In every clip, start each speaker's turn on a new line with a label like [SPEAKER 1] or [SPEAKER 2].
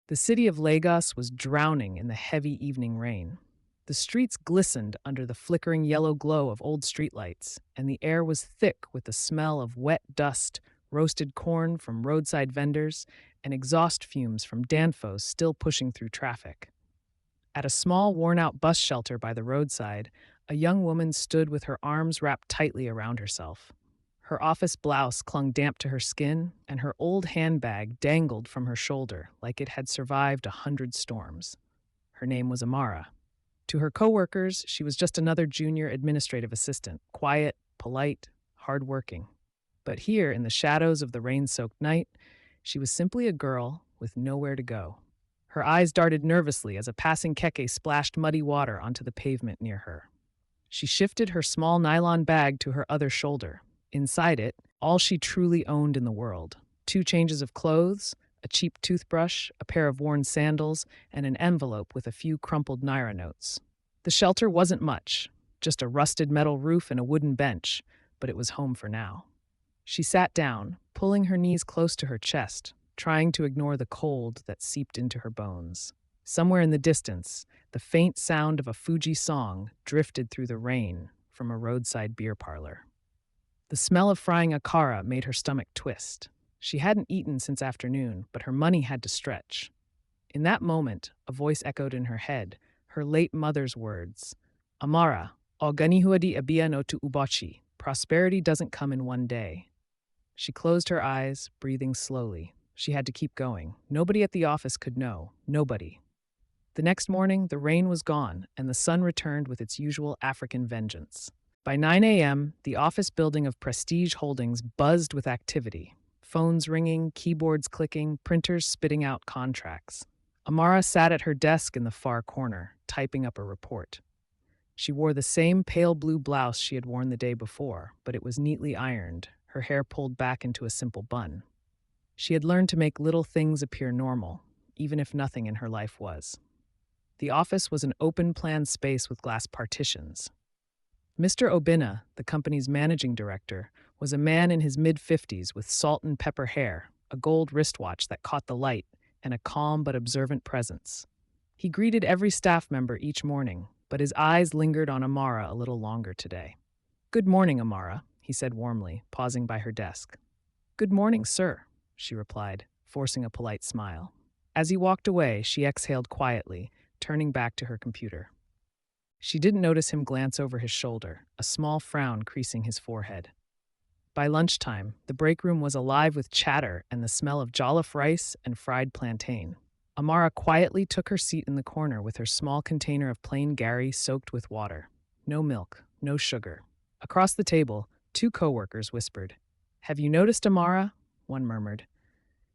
[SPEAKER 1] The city of Lagos was drowning in the heavy evening rain. The streets glistened under the flickering yellow glow of old streetlights, and the air was thick with the smell of wet dust, roasted corn from roadside vendors, and exhaust fumes from danfos still pushing through traffic. At a small, worn-out bus shelter by the roadside, a young woman stood with her arms wrapped tightly around herself. Her office blouse clung damp to her skin, and her old handbag dangled from her shoulder like it had survived 100 storms. Her name was Amara. To her coworkers, she was just another junior administrative assistant, quiet, polite, hardworking. But here, in the shadows of the rain-soaked night, she was simply a girl with nowhere to go. Her eyes darted nervously as a passing keke splashed muddy water onto the pavement near her. She shifted her small nylon bag to her other shoulder. Inside it, all she truly owned in the world: 2 changes of clothes, a cheap toothbrush, a pair of worn sandals, and an envelope with a few crumpled naira notes. The shelter wasn't much, just a rusted metal roof and a wooden bench, but it was home for now. She sat down, pulling her knees close to her chest, trying to ignore the cold that seeped into her bones. Somewhere in the distance, the faint sound of a Fuji song drifted through the rain from a roadside beer parlor. The smell of frying akara made her stomach twist. She hadn't eaten since afternoon, but her money had to stretch. In that moment, a voice echoed in her head, her late mother's words: Amara, oganihuadi abia no tu ubachi. Prosperity doesn't come in one day. She closed her eyes, breathing slowly. She had to keep going. Nobody at the office could know. Nobody. The next morning, the rain was gone, and the sun returned with its usual African vengeance. By 9 a.m., the office building of Prestige Holdings buzzed with activity. Phones ringing, keyboards clicking, printers spitting out contracts. Amara sat at her desk in the far corner, typing up a report. She wore the same pale blue blouse she had worn the day before, but it was neatly ironed, her hair pulled back into a simple bun. She had learned to make little things appear normal, even if nothing in her life was. The office was an open-plan space with glass partitions. Mr. Obinna, the company's managing director, was a man in his mid-50s with salt and pepper hair, a gold wristwatch that caught the light, and a calm but observant presence. He greeted every staff member each morning, but his eyes lingered on Amara a little longer today. "Good morning, Amara," he said warmly, pausing by her desk. "Good morning, sir," she replied, forcing a polite smile. As he walked away, she exhaled quietly, turning back to her computer. She didn't notice him glance over his shoulder, a small frown creasing his forehead. By lunchtime, the break room was alive with chatter and the smell of jollof rice and fried plantain. Amara quietly took her seat in the corner with her small container of plain gari soaked with water. No milk, no sugar. Across the table, 2 coworkers whispered. "Have you noticed Amara?" one murmured.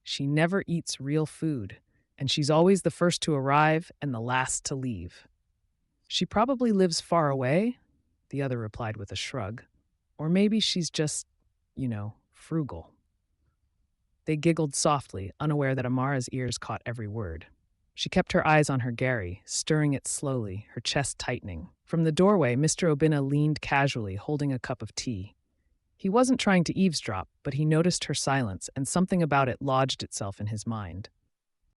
[SPEAKER 1] "She never eats real food, and she's always the first to arrive and the last to leave." "She probably lives far away," the other replied with a shrug. "Or maybe she's just, frugal." They giggled softly, unaware that Amara's ears caught every word. She kept her eyes on her gari, stirring it slowly, her chest tightening. From the doorway, Mr. Obinna leaned casually, holding a cup of tea. He wasn't trying to eavesdrop, but he noticed her silence, and something about it lodged itself in his mind.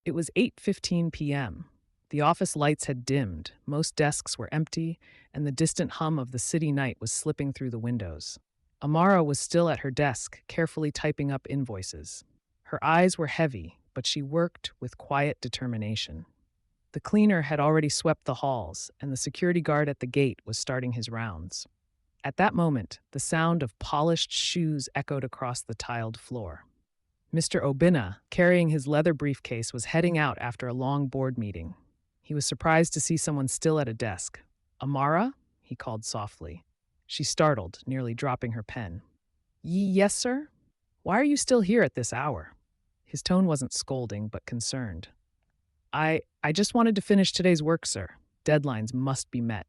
[SPEAKER 1] It was 8:15 p.m. The office lights had dimmed, most desks were empty, and the distant hum of the city night was slipping through the windows. Amara was still at her desk, carefully typing up invoices. Her eyes were heavy, but she worked with quiet determination. The cleaner had already swept the halls, and the security guard at the gate was starting his rounds. At that moment, the sound of polished shoes echoed across the tiled floor. Mr. Obinna, carrying his leather briefcase, was heading out after a long board meeting. He was surprised to see someone still at a desk. "Amara?" he called softly. She startled, nearly dropping her pen. Yes, sir? Why are you still here at this hour?" His tone wasn't scolding, but concerned. I just wanted to finish today's work, sir. Deadlines must be met."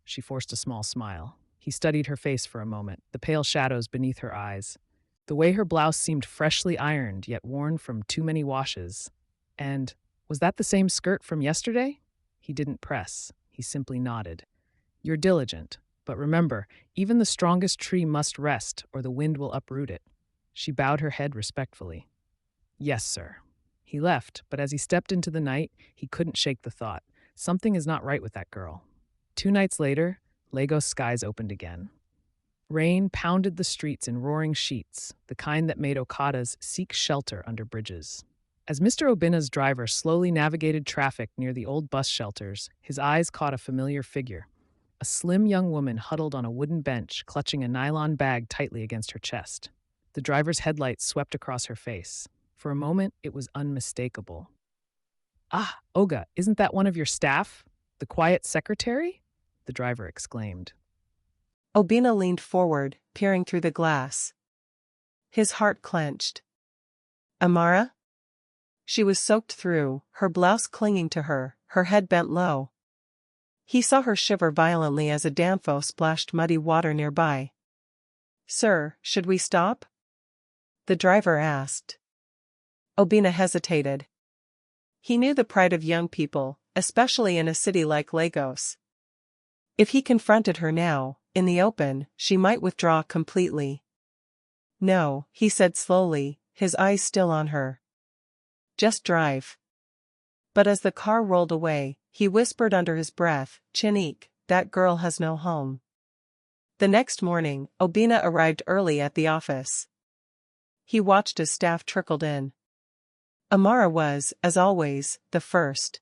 [SPEAKER 1] She forced a small smile. He studied her face for a moment, the pale shadows beneath her eyes. The way her blouse seemed freshly ironed, yet worn from too many washes. And was that the same skirt from yesterday? He didn't press. He simply nodded. "You're diligent. But remember, even the strongest tree must rest, or the wind will uproot it." She bowed her head respectfully. "Yes, sir." He He left, but as he stepped into the night, he couldn't shake the thought. Something is not right with that girl. 2 nights later, Lagos skies opened again. Rain pounded the streets in roaring sheets, the kind that made Okadas seek shelter under bridges. As Mr. Obina's driver slowly navigated traffic near the old bus shelters, his eyes caught a familiar figure. A slim young woman huddled on a wooden bench, clutching a nylon bag tightly against her chest. The driver's headlights swept across her face. For a moment, it was unmistakable. "Ah, Oga, isn't that one of your staff? The quiet secretary?" the driver exclaimed.
[SPEAKER 2] Obina leaned forward, peering through the glass. His heart clenched. Amara? She was soaked through, her blouse clinging to her, her head bent low. He saw her shiver violently as a danfo splashed muddy water nearby. "Sir, should we stop?" the driver asked. Obina hesitated. He knew the pride of young people, especially in a city like Lagos. If he confronted her now, in the open, she might withdraw completely. "No," he said slowly, his eyes still on her. "Just drive." But as the car rolled away, he whispered under his breath, "Chinik, that girl has no home." The next morning, Obina arrived early at the office. He watched as staff trickled in. Amara was, as always, the first.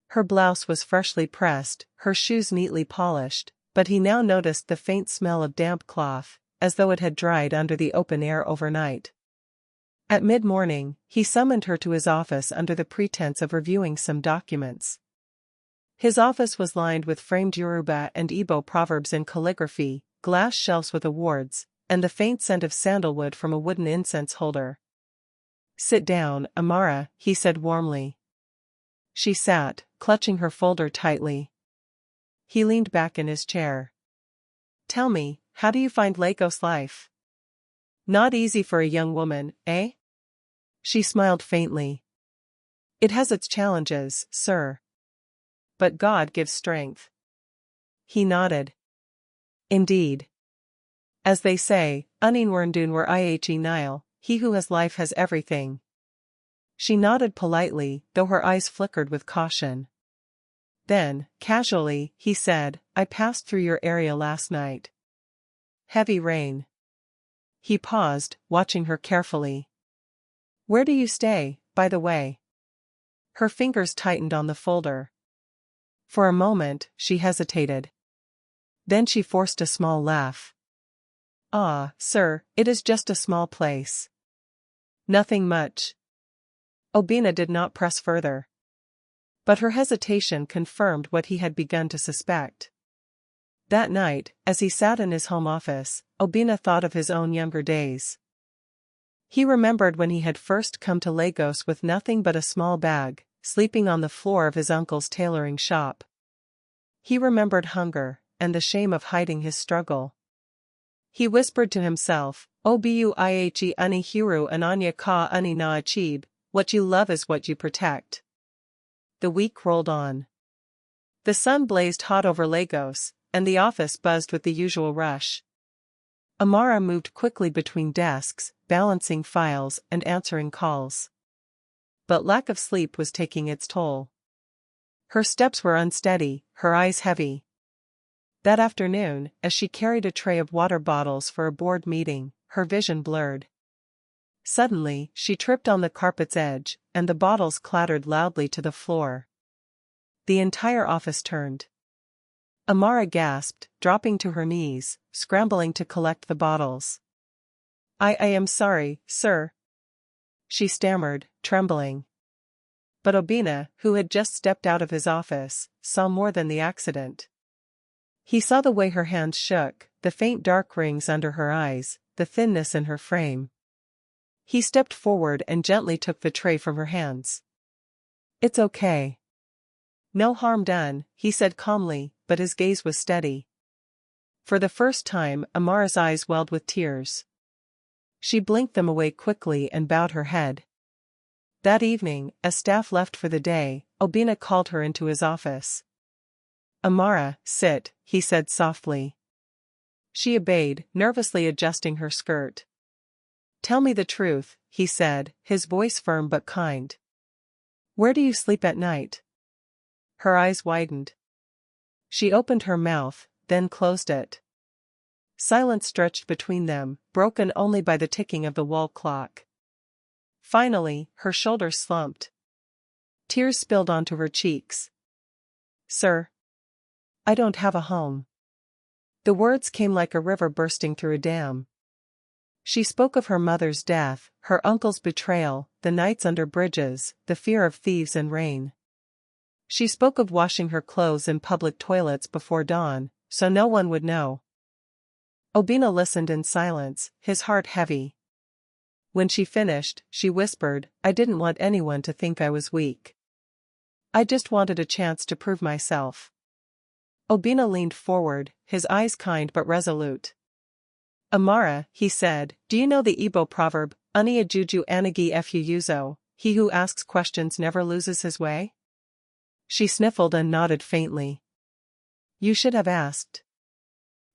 [SPEAKER 2] Her blouse was freshly pressed, her shoes neatly polished, but he now noticed the faint smell of damp cloth, as though it had dried under the open air overnight. At mid-morning, he summoned her to his office under the pretense of reviewing some documents. His office was lined with framed Yoruba and Igbo proverbs in calligraphy, glass shelves with awards, and the faint scent of sandalwood from a wooden incense holder. "Sit down, Amara," he said warmly. She sat, clutching her folder tightly. He leaned back in his chair. "Tell me, how do you find Lagos life? Not easy for a young woman, eh?" She smiled faintly. "It has its challenges, sir. But God gives strength." He nodded. "Indeed. As they say, Uninwerndoon were ihe Nile, he who has life has everything." She nodded politely, though her eyes flickered with caution. Then, casually, he said, "I passed through your area last night. Heavy rain." He paused, watching her carefully. "Where do you stay, by the way?" Her fingers tightened on the folder. For a moment, she hesitated. Then she forced a small laugh. "Ah, sir, it is just a small place. Nothing much." Obina did not press further. But her hesitation confirmed what he had begun to suspect. That night, as he sat in his home office, Obina thought of his own younger days. He remembered when he had first come to Lagos with nothing but a small bag, sleeping on the floor of his uncle's tailoring shop. He remembered hunger, and the shame of hiding his struggle. He whispered to himself, "Obu ihe uni hiru ananya ka uni na achib, what you love is what you protect." The week rolled on. The sun blazed hot over Lagos, and the office buzzed with the usual rush. Amara moved quickly between desks, balancing files and answering calls. But lack of sleep was taking its toll. Her steps were unsteady, her eyes heavy. That afternoon, as she carried a tray of water bottles for a board meeting, her vision blurred. Suddenly, she tripped on the carpet's edge, and the bottles clattered loudly to the floor. The entire office turned. Amara gasped, dropping to her knees, scrambling to collect the bottles. I am sorry, sir," she stammered, trembling. But Obina, who had just stepped out of his office, saw more than the accident. He saw the way her hands shook, the faint dark rings under her eyes, the thinness in her frame. He stepped forward and gently took the tray from her hands. "It's okay. No harm done," he said calmly, but his gaze was steady. For the first time, Amara's eyes welled with tears. She blinked them away quickly and bowed her head. That evening, as staff left for the day, Obina called her into his office. "Amara, sit," he said softly. She obeyed, nervously adjusting her skirt. Tell me the truth, he said, his voice firm but kind. Where do you sleep at night? Her eyes widened. She opened her mouth, then closed it. Silence stretched between them, broken only by the ticking of the wall clock. Finally, her shoulders slumped. Tears spilled onto her cheeks. Sir, I don't have a home. The words came like a river bursting through a dam. She spoke of her mother's death, her uncle's betrayal, the nights under bridges, the fear of thieves and rain. She spoke of washing her clothes in public toilets before dawn, so no one would know. Obina listened in silence, his heart heavy. When she finished, she whispered, I didn't want anyone to think I was weak. I just wanted a chance to prove myself. Obina leaned forward, his eyes kind but resolute. Amara, he said, do you know the Igbo proverb, Uni ajuju anagi efuyuzo, he who asks questions never loses his way? She sniffled and nodded faintly. You should have asked.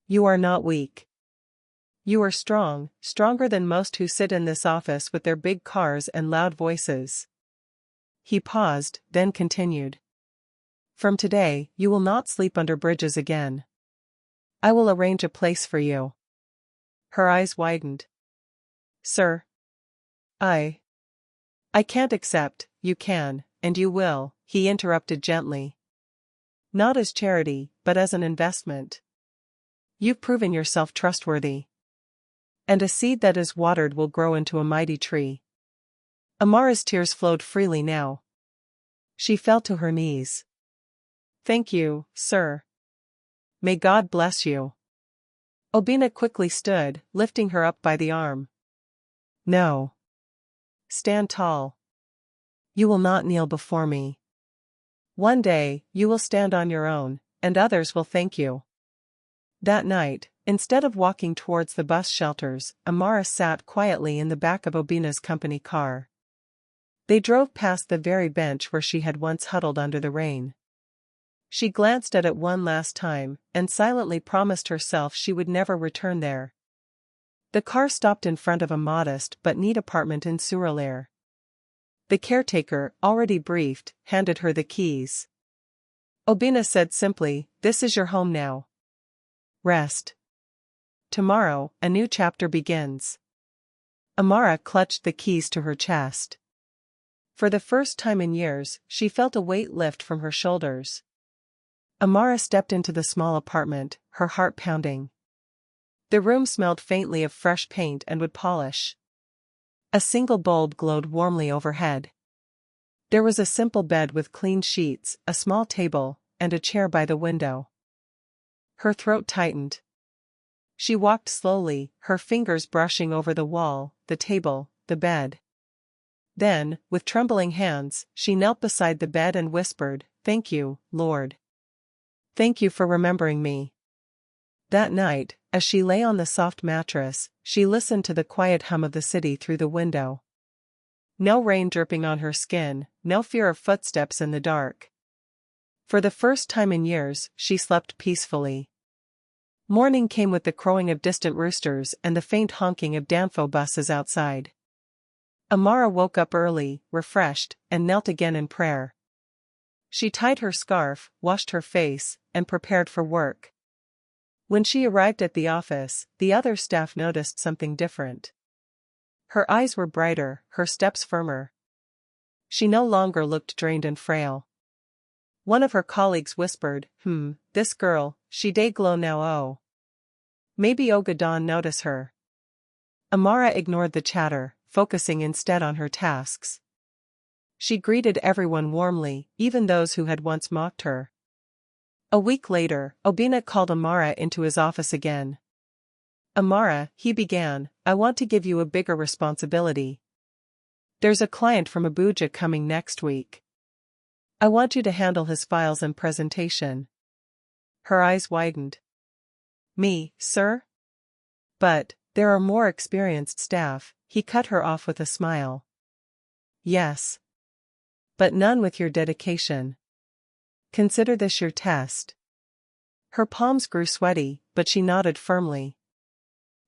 [SPEAKER 2] You are not weak. You are strong, stronger than most who sit in this office with their big cars and loud voices. He paused, then continued. From today, you will not sleep under bridges again. I will arrange a place for you. Her eyes widened. Sir. I can't accept, you can, and you will, he interrupted gently. Not as charity, but as an investment. You've proven yourself trustworthy. And a seed that is watered will grow into a mighty tree. Amara's tears flowed freely now. She fell to her knees. Thank you, sir. May God bless you. Obina quickly stood, lifting her up by the arm. No. Stand tall. You will not kneel before me. One day, you will stand on your own, and others will thank you. That night, instead of walking towards the bus shelters, Amara sat quietly in the back of Obina's company car. They drove past the very bench where she had once huddled under the rain. She glanced at it one last time, and silently promised herself she would never return there. The car stopped in front of a modest but neat apartment in Surulere. The caretaker, already briefed, handed her the keys. Obina said simply, This is your home now. Rest. Tomorrow, a new chapter begins. Amara clutched the keys to her chest. For the first time in years, she felt a weight lift from her shoulders. Amara stepped into the small apartment, her heart pounding. The room smelled faintly of fresh paint and wood polish. A single bulb glowed warmly overhead. There was a simple bed with clean sheets, a small table, and a chair by the window. Her throat tightened. She walked slowly, her fingers brushing over the wall, the table, the bed. Then, with trembling hands, she knelt beside the bed and whispered, Thank you, Lord. Thank you for remembering me. That night, as she lay on the soft mattress, she listened to the quiet hum of the city through the window. No rain dripping on her skin, no fear of footsteps in the dark. For the first time in years, she slept peacefully. Morning came with the crowing of distant roosters and the faint honking of Danfo buses outside. Amara woke up early, refreshed, and knelt again in prayer. She tied her scarf, washed her face, and prepared for work. When she arrived at the office, the other staff noticed something different. Her eyes were brighter, her steps firmer. She no longer looked drained and frail. One of her colleagues whispered, this girl, she dey glow now oh. Maybe Ogadon notice her. Amara ignored the chatter, focusing instead on her tasks. She greeted everyone warmly, even those who had once mocked her. A week later, Obina called Amara into his office again. Amara, he began, I want to give you a bigger responsibility. There's a client from Abuja coming next week. I want you to handle his files and presentation. Her eyes widened. Me, sir? But, there are more experienced staff, he cut her off with a smile. Yes. But none with your dedication. Consider this your test. Her palms grew sweaty, but she nodded firmly.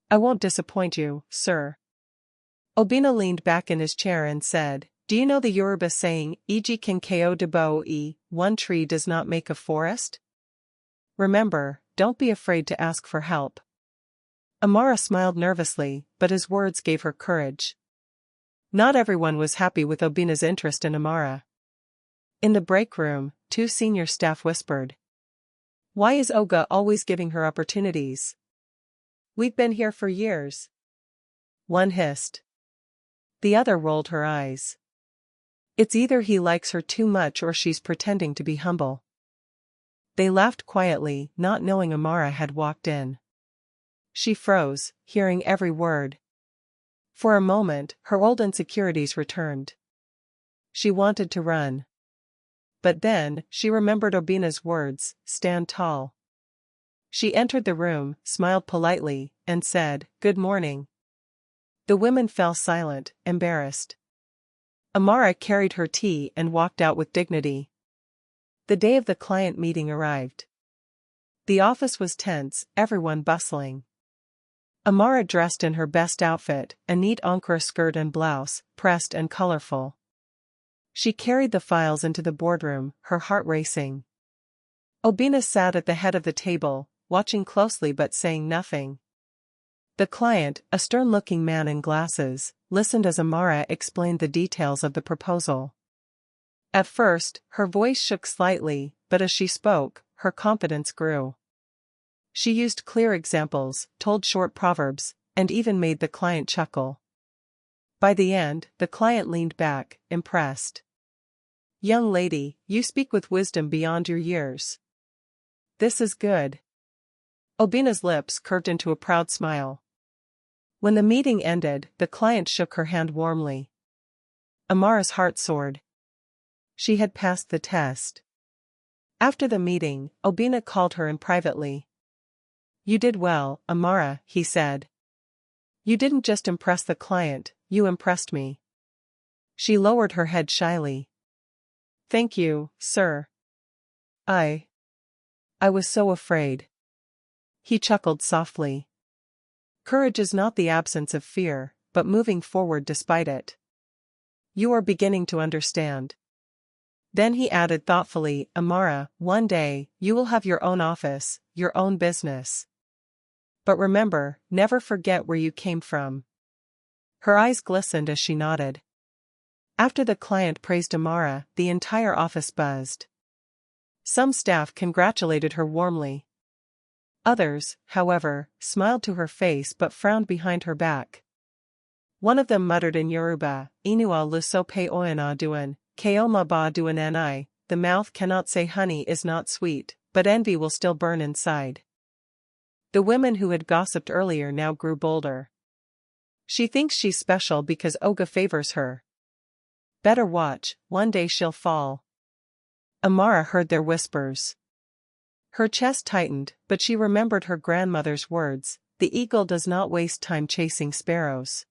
[SPEAKER 2] I won't disappoint you, sir. Obina leaned back in his chair and said, "Do you know the Yoruba saying, Iji kinkeo debo e, one tree does not make a forest? Remember, don't be afraid to ask for help." Amara smiled nervously, but his words gave her courage. Not everyone was happy with Obina's interest in Amara. In the break room, two senior staff whispered, "Why is Oga always giving her opportunities? We've been here for years." One hissed. The other rolled her eyes. "It's either he likes her too much or she's pretending to be humble." They laughed quietly, not knowing Amara had walked in. She froze, hearing every word. For a moment, her old insecurities returned. She wanted to run. But then, she remembered Obina's words, "Stand tall." She entered the room, smiled politely, and said, "Good morning." The women fell silent, embarrassed. Amara carried her tea and walked out with dignity. The day of the client meeting arrived. The office was tense, everyone bustling. Amara dressed in her best outfit, a neat Ankara skirt and blouse, pressed and colorful. She carried the files into the boardroom, her heart racing. Obina sat at the head of the table, watching closely but saying nothing. The client, a stern-looking man in glasses, listened as Amara explained the details of the proposal. At first, her voice shook slightly, but as she spoke, her confidence grew. She used clear examples, told short proverbs, and even made the client chuckle. By the end, the client leaned back, impressed. "Young lady, you speak with wisdom beyond your years. This is good." Obina's lips curved into a proud smile. When the meeting ended, the client shook her hand warmly. Amara's heart soared. She had passed the test. After the meeting, Obina called her in privately. "You did well, Amara," he said. "You didn't just impress the client, you impressed me." She lowered her head shyly. "Thank you, sir. I was so afraid." He chuckled softly. Courage is not the absence of fear, but moving forward despite it. You are beginning to understand. Then he added thoughtfully, "Amara, one day, you will have your own office, your own business. But remember, never forget where you came from." Her eyes glistened as she nodded. After the client praised Amara, the entire office buzzed. Some staff congratulated her warmly. Others, however, smiled to her face but frowned behind her back. One of them muttered in Yoruba, "Inua lusope oena duan, keoma ba duan ni," the mouth cannot say honey is not sweet, but envy will still burn inside. The women who had gossiped earlier now grew bolder. "She thinks she's special because Oga favors her. Better watch, one day she'll fall." Amara heard their whispers. Her chest tightened, but she remembered her grandmother's words, "The eagle does not waste time chasing sparrows."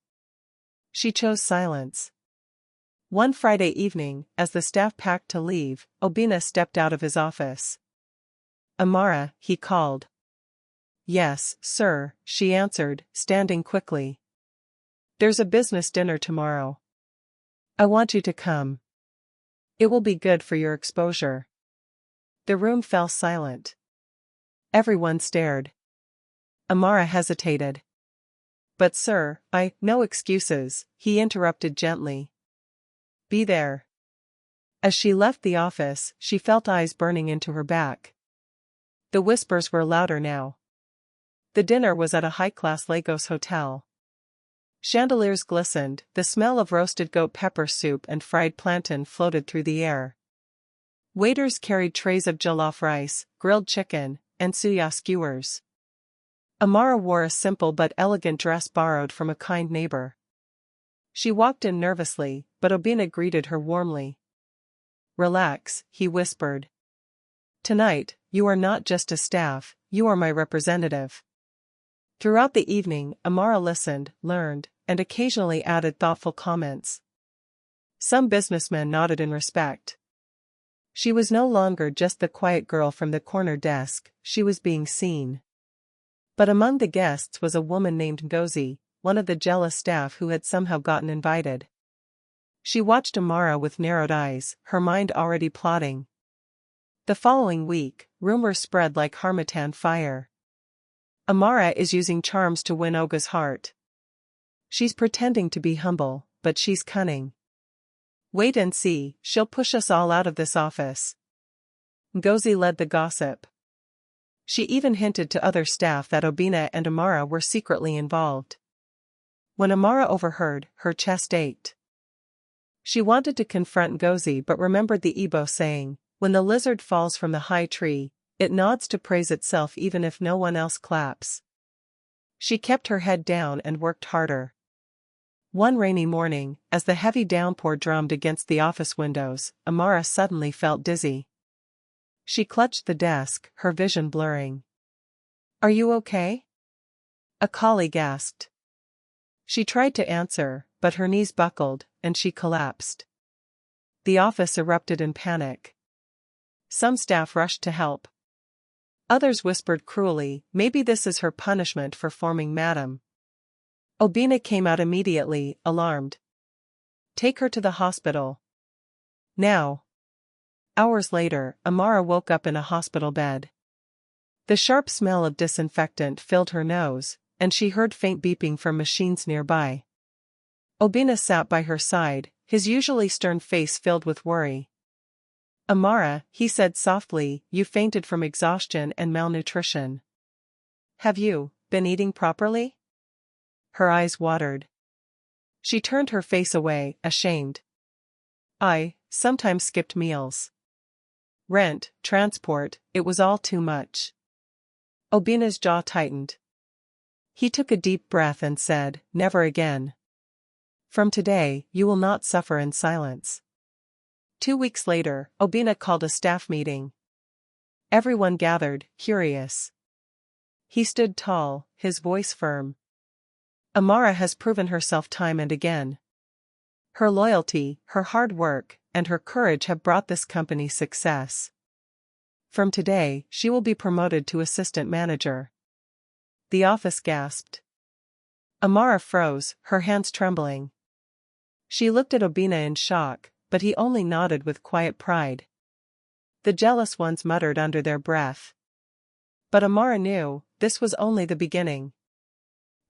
[SPEAKER 2] She chose silence. One Friday evening, as the staff packed to leave, Obina stepped out of his office. "Amara," he called. "Yes, sir," she answered, standing quickly. "There's a business dinner tomorrow. I want you to come. It will be good for your exposure." The room fell silent. Everyone stared. Amara hesitated. "But sir, no excuses," he interrupted gently. "Be there." As she left the office, she felt eyes burning into her back. The whispers were louder now. The dinner was at a high-class Lagos hotel. Chandeliers glistened, the smell of roasted goat pepper soup and fried plantain floated through the air. Waiters carried trays of jollof rice, grilled chicken, and suya skewers. Amara wore a simple but elegant dress borrowed from a kind neighbor. She walked in nervously, but Obina greeted her warmly. "Relax," he whispered. "Tonight, you are not just a staff, you are my representative." Throughout the evening, Amara listened, learned, and occasionally added thoughtful comments. Some businessmen nodded in respect. She was no longer just the quiet girl from the corner desk, she was being seen. But among the guests was a woman named Ngozi, one of the jealous staff who had somehow gotten invited. She watched Amara with narrowed eyes, her mind already plotting. The following week, rumors spread like harmattan fire. Amara is using charms to win Oga's heart. She's pretending to be humble, but she's cunning. Wait and see, she'll push us all out of this office. Ngozi led the gossip. She even hinted to other staff that Obina and Amara were secretly involved. When Amara overheard, her chest ached. She wanted to confront Ngozi but remembered the Igbo saying, "When the lizard falls from the high tree, it nods to praise itself even if no one else claps." She kept her head down and worked harder. One rainy morning, as the heavy downpour drummed against the office windows, Amara suddenly felt dizzy. She clutched the desk, her vision blurring. "Are you okay?" a colleague asked. She tried to answer, but her knees buckled, and she collapsed. The office erupted in panic. Some staff rushed to help. Others whispered cruelly, "Maybe this is her punishment for forming Madam." Obina came out immediately, alarmed. "Take her to the hospital. Now." Hours later, Amara woke up in a hospital bed. The sharp smell of disinfectant filled her nose, and she heard faint beeping from machines nearby. Obina sat by her side, his usually stern face filled with worry. "Amara," he said softly, "you fainted from exhaustion and malnutrition. Have you been eating properly?" Her eyes watered. She turned her face away, ashamed. "I sometimes skipped meals. Rent, transport, it was all too much." Obina's jaw tightened. He took a deep breath and said, "Never again. From today, you will not suffer in silence." 2 weeks later, Obina called a staff meeting. Everyone gathered, curious. He stood tall, his voice firm. "Amara has proven herself time and again. Her loyalty, her hard work, and her courage have brought this company success. From today, she will be promoted to assistant manager." The office gasped. Amara froze, her hands trembling. She looked at Obina in shock, but he only nodded with quiet pride. The jealous ones muttered under their breath. But Amara knew, this was only the beginning.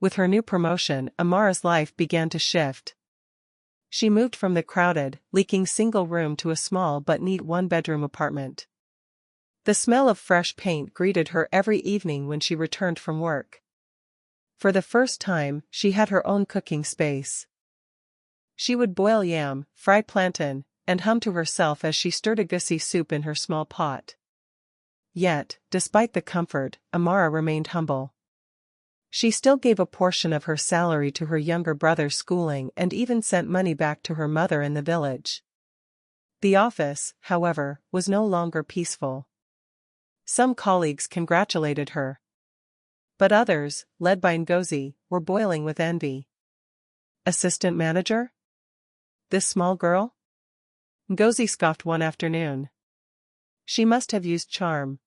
[SPEAKER 2] With her new promotion, Amara's life began to shift. She moved from the crowded, leaking single room to a small but neat one-bedroom apartment. The smell of fresh paint greeted her every evening when she returned from work. For the first time, she had her own cooking space. She would boil yam, fry plantain, and hum to herself as she stirred egusi soup in her small pot. Yet, despite the comfort, Amara remained humble. She still gave a portion of her salary to her younger brother's schooling and even sent money back to her mother in the village. The office, however, was no longer peaceful. Some colleagues congratulated her. But others, led by Ngozi, were boiling with envy. Assistant manager? This small girl? Ngozi scoffed one afternoon. She must have used charm.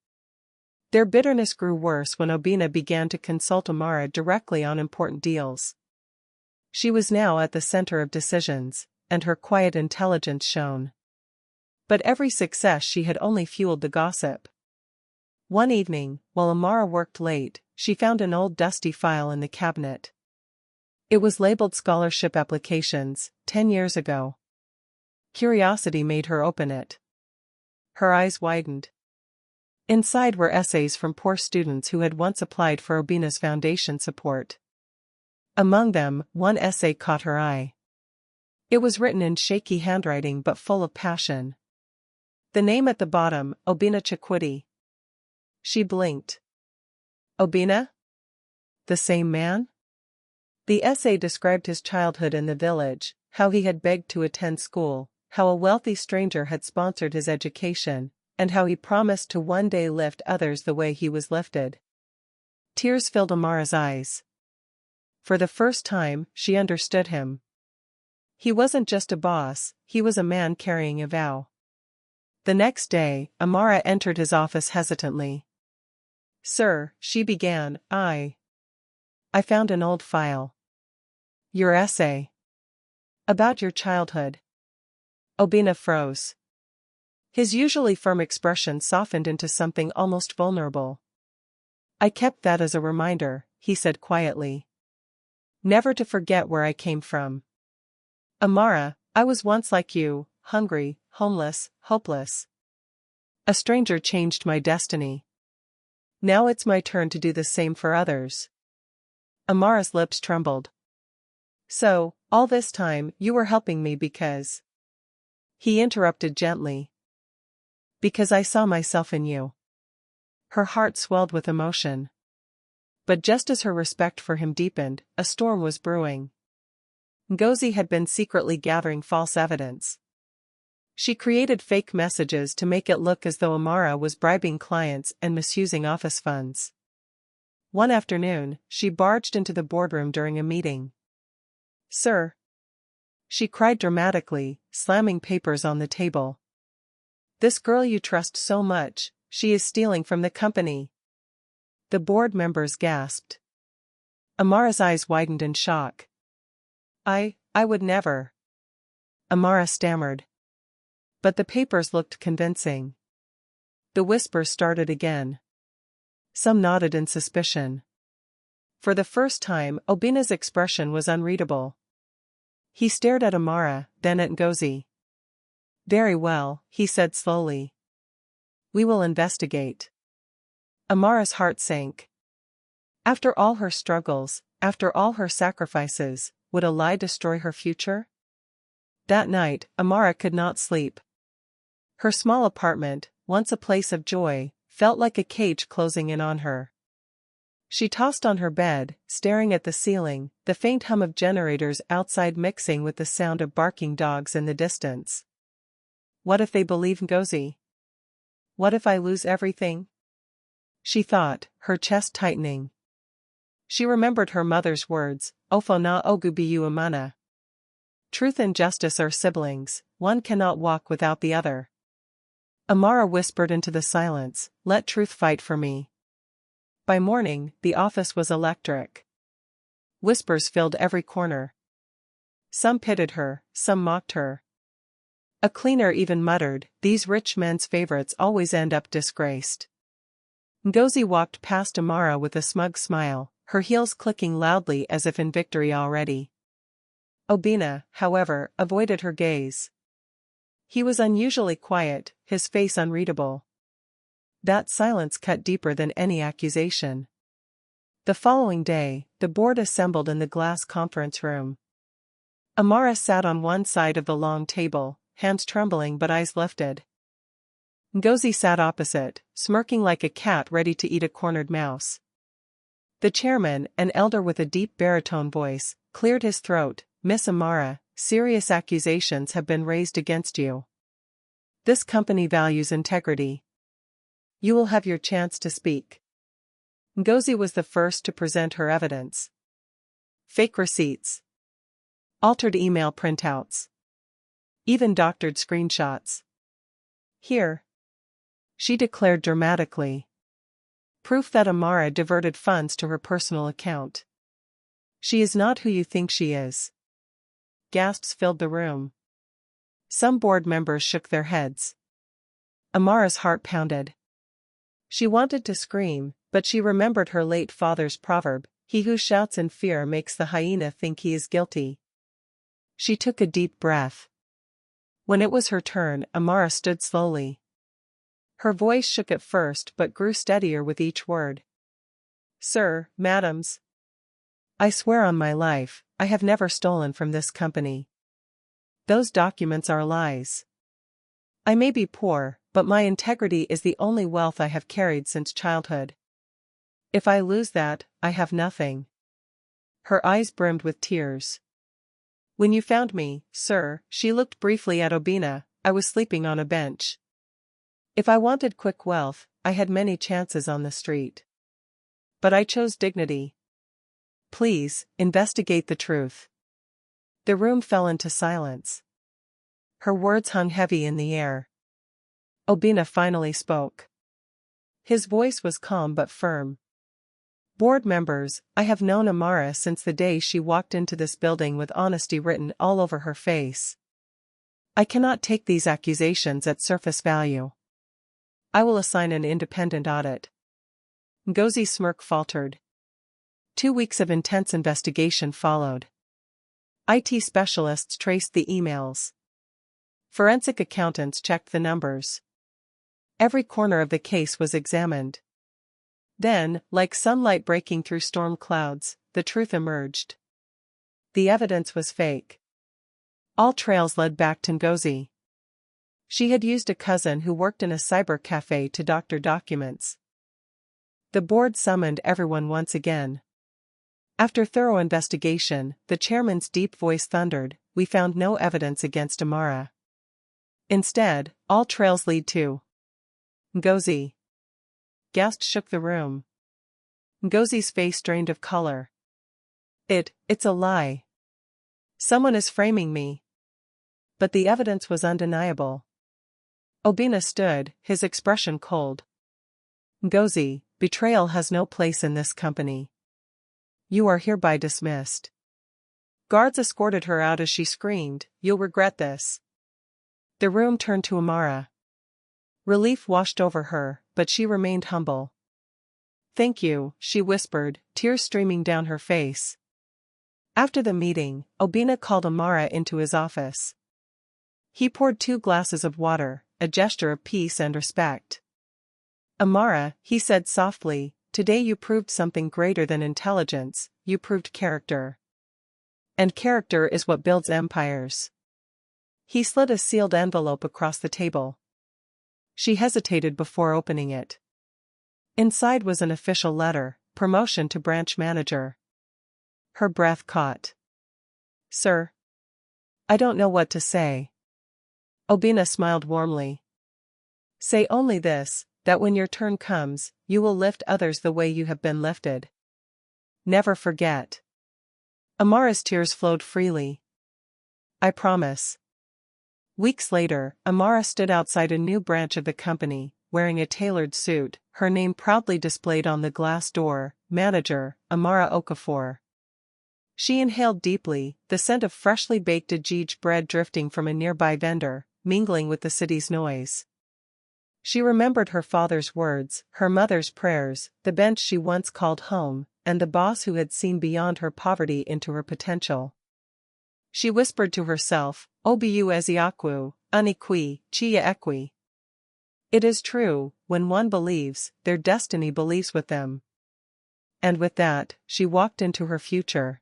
[SPEAKER 2] Their bitterness grew worse when Obina began to consult Amara directly on important deals. She was now at the center of decisions, and her quiet intelligence shone. But every success she had only fueled the gossip. One evening, while Amara worked late, she found an old dusty file in the cabinet. It was labeled Scholarship Applications, 10 years ago. Curiosity made her open it. Her eyes widened. Inside were essays from poor students who had once applied for Obina's foundation support. Among them, one essay caught her eye. It was written in shaky handwriting but full of passion. The name at the bottom, Obina Chikwudi. She blinked. Obina? The same man? The essay described his childhood in the village, how he had begged to attend school, how a wealthy stranger had sponsored his education, and how he promised to one day lift others the way he was lifted. Tears filled Amara's eyes. For the first time, she understood him. He wasn't just a boss, he was a man carrying a vow. The next day, Amara entered his office hesitantly. "Sir," she began, I found an old file. Your essay. About your childhood. Obina froze. His usually firm expression softened into something almost vulnerable. I kept that as a reminder, he said quietly. Never to forget where I came from. Amara, I was once like you, hungry, homeless, hopeless. A stranger changed my destiny. Now it's my turn to do the same for others. Amara's lips trembled. So, all this time, you were helping me because… He interrupted gently. Because I saw myself in you. Her heart swelled with emotion. But just as her respect for him deepened, a storm was brewing. Ngozi had been secretly gathering false evidence. She created fake messages to make it look as though Amara was bribing clients and misusing office funds. One afternoon, she barged into the boardroom during a meeting. Sir! She cried dramatically, slamming papers on the table. This girl you trust so much, she is stealing from the company. The board members gasped. Amara's eyes widened in shock. I would never. Amara stammered. But the papers looked convincing. The whispers started again. Some nodded in suspicion. For the first time, Obina's expression was unreadable. He stared at Amara, then at Ngozi. Very well, he said slowly. We will investigate. Amara's heart sank. After all her struggles, after all her sacrifices, would a lie destroy her future? That night, Amara could not sleep. Her small apartment, once a place of joy, felt like a cage closing in on her. She tossed on her bed, staring at the ceiling, the faint hum of generators outside mixing with the sound of barking dogs in the distance. What if they believe Ngozi? What if I lose everything? She thought, her chest tightening. She remembered her mother's words, Ofo na ogubiyu amana. Truth and justice are siblings, one cannot walk without the other. Amara whispered into the silence, let truth fight for me. By morning, the office was electric. Whispers filled every corner. Some pitied her, some mocked her. A cleaner even muttered, these rich men's favorites always end up disgraced. Ngozi walked past Amara with a smug smile, her heels clicking loudly as if in victory already. Obina, however, avoided her gaze. He was unusually quiet, his face unreadable. That silence cut deeper than any accusation. The following day, the board assembled in the glass conference room. Amara sat on one side of the long table, hands trembling but eyes lifted. Ngozi sat opposite, smirking like a cat ready to eat a cornered mouse. The chairman, an elder with a deep baritone voice, cleared his throat. Miss Amara, serious accusations have been raised against you. This company values integrity. You will have your chance to speak. Ngozi was the first to present her evidence. Fake receipts. Altered email printouts. Even doctored screenshots. Here. She declared dramatically. Proof that Amara diverted funds to her personal account. She is not who you think she is. Gasps filled the room. Some board members shook their heads. Amara's heart pounded. She wanted to scream, but she remembered her late father's proverb, he who shouts in fear makes the hyena think he is guilty. She took a deep breath. When it was her turn, Amara stood slowly. Her voice shook at first but grew steadier with each word. Sir, madams. I swear on my life, I have never stolen from this company. Those documents are lies. I may be poor, but my integrity is the only wealth I have carried since childhood. If I lose that, I have nothing. Her eyes brimmed with tears. When you found me, sir, she looked briefly at Obina, I was sleeping on a bench. If I wanted quick wealth, I had many chances on the street. But I chose dignity. Please, investigate the truth. The room fell into silence. Her words hung heavy in the air. Obina finally spoke. His voice was calm but firm. Board members, I have known Amara since the day she walked into this building with honesty written all over her face. I cannot take these accusations at surface value. I will assign an independent audit. Ngozi's smirk faltered. 2 weeks of intense investigation followed. IT specialists traced the emails. Forensic accountants checked the numbers. Every corner of the case was examined. Then, like sunlight breaking through storm clouds, the truth emerged. The evidence was fake. All trails led back to Ngozi. She had used a cousin who worked in a cyber cafe to doctor documents. The board summoned everyone once again. After thorough investigation, the chairman's deep voice thundered, "We found no evidence against Amara. Instead, all trails lead to Ngozi." Gasps shook the room. Ngozi's face drained of color. It's a lie. Someone is framing me. But the evidence was undeniable. Obina stood, his expression cold. Ngozi, betrayal has no place in this company. You are hereby dismissed. Guards escorted her out as she screamed, "You'll regret this." The room turned to Amara. Relief washed over her, but she remained humble. "Thank you," she whispered, tears streaming down her face. After the meeting, Obina called Amara into his office. He poured 2 glasses of water, a gesture of peace and respect. "Amara," he said softly, "today you proved something greater than intelligence, you proved character. And character is what builds empires." He slid a sealed envelope across the table. She hesitated before opening it. Inside was an official letter, promotion to branch manager. Her breath caught. "Sir? I don't know what to say." Obina smiled warmly. "Say only this, that when your turn comes, you will lift others the way you have been lifted. Never forget." Amara's tears flowed freely. "I promise." Weeks later, Amara stood outside a new branch of the company, wearing a tailored suit, her name proudly displayed on the glass door, Manager, Amara Okafor. She inhaled deeply, the scent of freshly baked ajij bread drifting from a nearby vendor, mingling with the city's noise. She remembered her father's words, her mother's prayers, the bench she once called home, and the boss who had seen beyond her poverty into her potential. She whispered to herself, "Obu eziakwu, unikwi, chia ekwi." It is true, when one believes, their destiny believes with them. And with that, she walked into her future.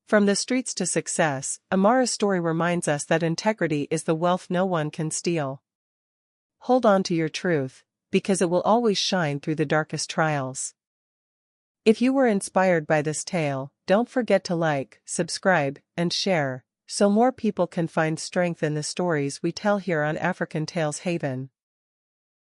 [SPEAKER 2] From the streets to success, Amara's story reminds us that integrity is the wealth no one can steal. Hold on to your truth, because it will always shine through the darkest trials. If you were inspired by this tale, don't forget to like, subscribe, and share, so more people can find strength in the stories we tell here on African Tales Haven.